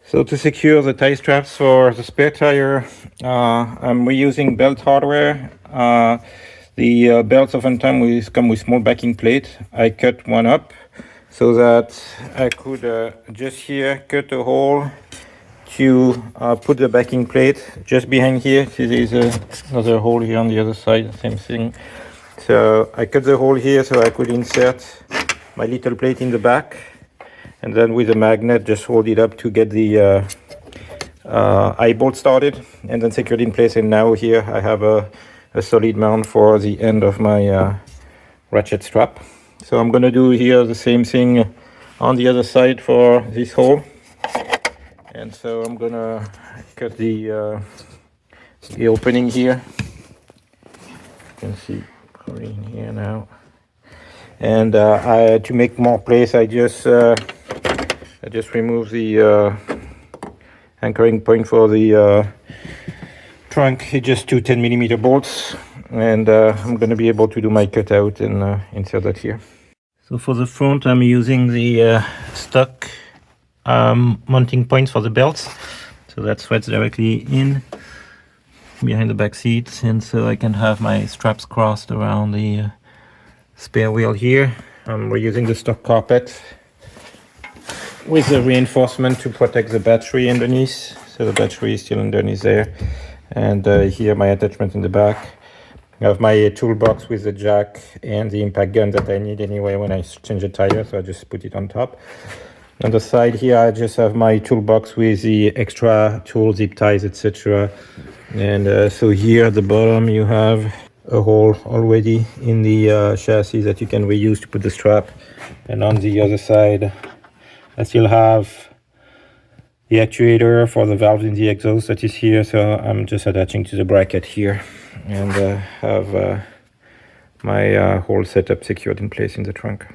So to secure the tie straps for the spare tire, I'm reusing belt hardware. The belts oftentimes come with small backing plate. I cut one up so that I could just here cut a hole to put the backing plate just behind here. See, there's another hole here on the other side, same thing. So I cut the hole here so I could insert my little plate in the back, and then with a magnet just hold it up to get the eye bolt started and then secured in place. And now here I have a solid mount for the end of my ratchet strap. So I'm gonna do here the same thing on the other side for this hole. And so I'm gonna cut the opening here. You can see probably in here now. And to make more place, I just remove the anchoring point for the trunk. It's just two 10mm bolts, and I'm gonna be able to do my cutout and insert that here. So for the front, I'm using the stock mounting points for the belts, so that threads directly in behind the back seat, and so I can have my straps crossed around the spare wheel here. I'm reusing the stock carpet with the reinforcement to protect the battery underneath, so the battery is still underneath there. And here my attachment in the back. I have my toolbox with the jack and the impact gun that I need anyway when I change the tire, so I just put it on top. On the side here, I just have my toolbox with the extra tools, zip ties, etc. And so here at the bottom you have a hole already in the chassis that you can reuse to put the strap. And on the other side, I still have the actuator for the valves in the exhaust that is here. So I'm just attaching to the bracket here, and have my whole setup secured in place in the trunk.